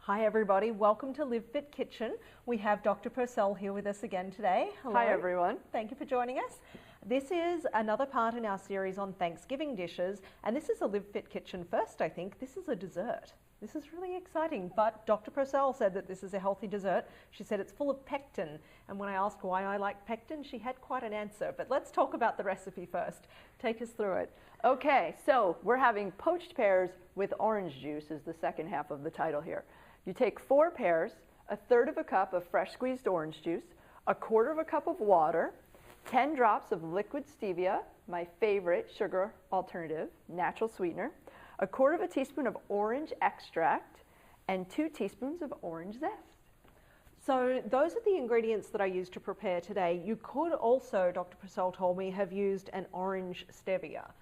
Hi everybody, welcome to LiveFit Kitchen. We have Dr. Purcell here with us again today. Hello. Hi everyone. Thank you for joining us. This is another part in our series on Thanksgiving dishes, and this is a LiveFit Kitchen first, I think. This is a dessert. This is really exciting, but Dr. Purcell said that this is a healthy dessert. She said it's full of pectin, and when I asked why I like pectin, she had quite an answer. But let's talk about the recipe first. Take us through it. Okay, so we're having poached pears with orange juice is the second half of the title here. You take 4 pears, 1/3 cup of fresh squeezed orange juice, 1/4 cup of water, 10 drops of liquid stevia, my favorite sugar alternative, natural sweetener, 1/4 teaspoon of orange extract, and 2 teaspoons of orange zest. So those are the ingredients that I used to prepare today. You could also, Dr. Purcell told me, have used an orange stevia.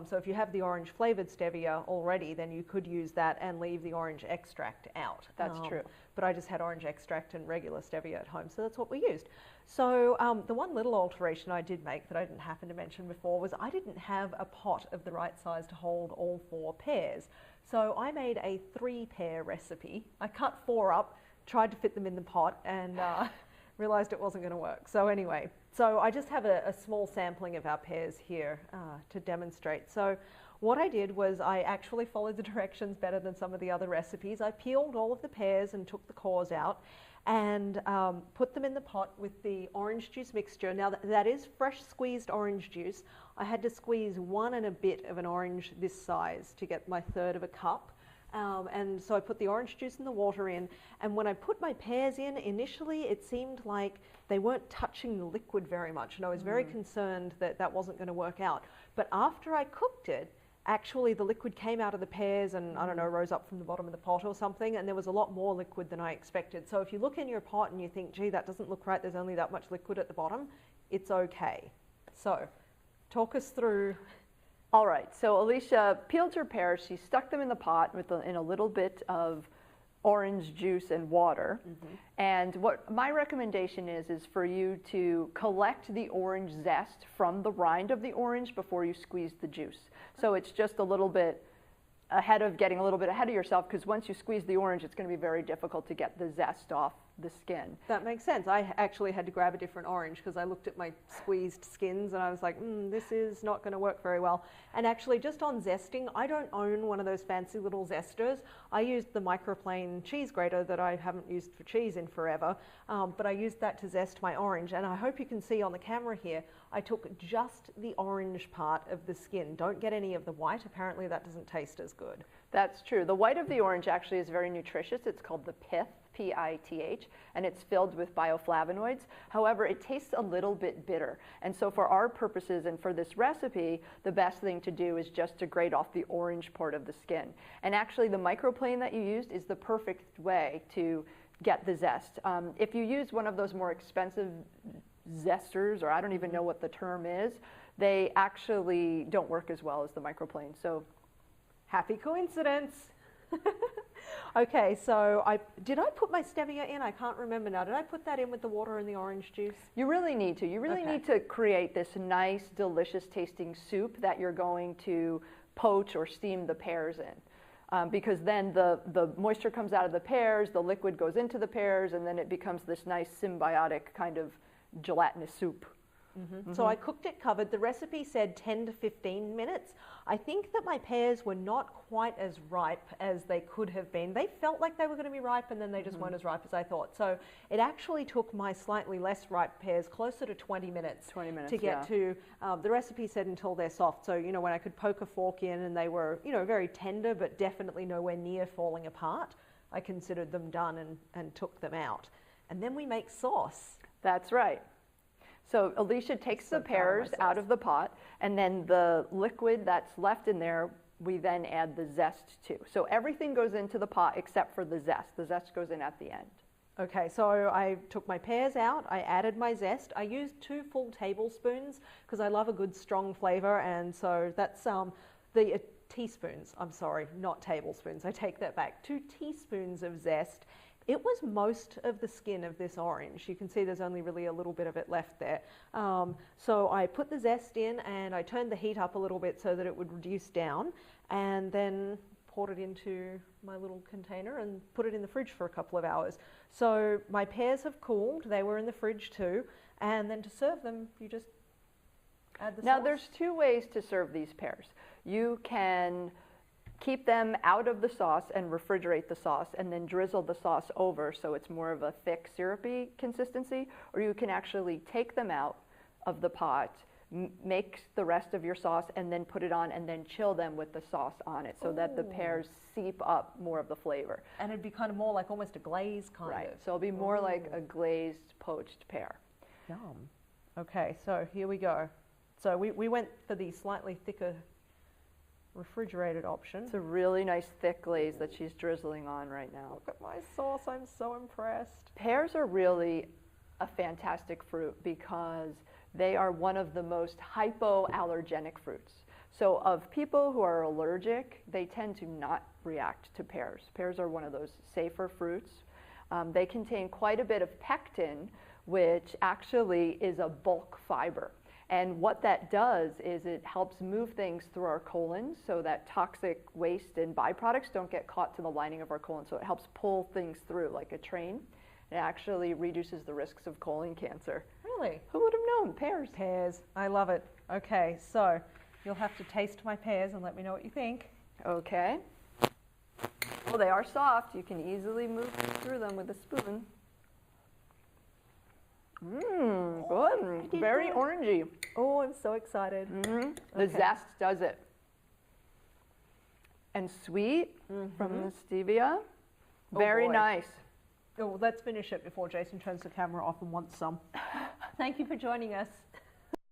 So if you have the orange flavored stevia already, then you could use that and leave the orange extract out. That's true. But I just had orange extract and regular stevia at home, so that's what we used. So the one little alteration I did make that I didn't happen to mention before was I didn't have a pot of the right size to hold all 4 pears. So I made a 3-pear recipe. I cut 4 up, tried to fit them in the pot, and realized it wasn't going to work. So anyway, so I just have a small sampling of our pears here to demonstrate. So what I did was I actually followed the directions better than some of the other recipes. I peeled all of the pears and took the cores out and put them in the pot with the orange juice mixture. Now that is fresh squeezed orange juice. I had to squeeze 1 and a bit of an orange this size to get my 1/3 cup. And so I put the orange juice and the water in, and when I put my pears in, initially it seemed like they weren't touching the liquid very much, and I was very concerned that that wasn't going to work out. But after I cooked it, actually the liquid came out of the pears and, I don't know, rose up from the bottom of the pot or something, and there was a lot more liquid than I expected. So if you look in your pot and you think, gee, that doesn't look right, there's only that much liquid at the bottom, it's okay. So talk us through. All right, so Alicia peeled her pears, she stuck them in the pot in a little bit of orange juice and water. And what my recommendation is for you to collect the orange zest from the rind of the orange before you squeeze the juice. So it's just a little bit getting a little bit ahead of yourself, because once you squeeze the orange, it's going to be very difficult to get the zest off the skin. That makes sense. I actually had to grab a different orange because I looked at my squeezed skins and I was like, this is not going to work very well. And actually, just on zesting, I don't own one of those fancy little zesters. I used the microplane cheese grater that I haven't used for cheese in forever, but I used that to zest my orange. And I hope you can see on the camera here, I took just the orange part of the skin. Don't get any of the white. Apparently that doesn't taste as good. That's true. The white of the orange actually is very nutritious. It's called the pith. P-I-T-H, and it's filled with bioflavonoids. However, it tastes a little bit bitter. And so for our purposes and for this recipe, the best thing to do is just to grate off the orange part of the skin. And actually the microplane that you used is the perfect way to get the zest. If you use one of those more expensive zesters, or I don't even know what the term is, they actually don't work as well as the microplane. So happy coincidence. Okay, so did I put my stevia in? I can't remember now. Did I put that in with the water and the orange juice? You really need to. You really need to create this nice, delicious tasting soup that you're going to poach or steam the pears in. Because then the moisture comes out of the pears, the liquid goes into the pears, and then it becomes this nice symbiotic kind of gelatinous soup. So I cooked it covered. The recipe said 10 to 15 minutes. I think that my pears were not quite as ripe as they could have been. They felt like they were going to be ripe, and then they just weren't as ripe as I thought. So it actually took my slightly less ripe pears closer to 20 minutes, to get to, the recipe said until they're soft. So, you know, when I could poke a fork in and they were, you know, very tender, but definitely nowhere near falling apart, I considered them done and took them out. And then we make sauce. That's right. So Alicia takes the pears out of the pot, and then the liquid that's left in there, we then add the zest to. So everything goes into the pot except for the zest. The zest goes in at the end. Okay, so I took my pears out, I added my zest. I used 2 full tablespoons because I love a good strong flavor, and so that's teaspoons, I'm sorry, not tablespoons. I take that back. 2 teaspoons of zest. It was most of the skin of this orange. You can see there's only really a little bit of it left there. So I put the zest in and I turned the heat up a little bit so that it would reduce down, and then poured it into my little container and put it in the fridge for a couple of hours. So my pears have cooled, they were in the fridge too, and then to serve them, you just add the sauce. Now there's two ways to serve these pears. You can keep them out of the sauce and refrigerate the sauce and then drizzle the sauce over so it's more of a thick syrupy consistency, or you can actually take them out of the pot, make the rest of your sauce and then put it on and then chill them with the sauce on it so that the pears seep up more of the flavor. And it'd be kind of more like almost a glaze kind Right, of. so it'll be more like a glazed poached pear. Yum. Okay, so here we go. So we went for the slightly thicker refrigerated option. It's a really nice thick glaze that she's drizzling on right now. Look at my sauce, I'm so impressed. Pears are really a fantastic fruit because they are one of the most hypoallergenic fruits. So of people who are allergic, they tend to not react to pears. Pears are one of those safer fruits. They contain quite a bit of pectin, which actually is a bulk fiber. And what that does is it helps move things through our colon so that toxic waste and byproducts don't get caught to the lining of our colon. So it helps pull things through like a train. It actually reduces the risks of colon cancer. Really? Who would have known? Pears. Pears, I love it. Okay, so you'll have to taste my pears and let me know what you think. Okay. Well, they are soft. You can easily move through them with a spoon. Mmm, good. Very good. orangey. Oh, I'm so excited. The zest does it. And sweet from the stevia. Very boy. nice. Oh, let's finish it before Jason turns the camera off and wants some. Thank you for joining us.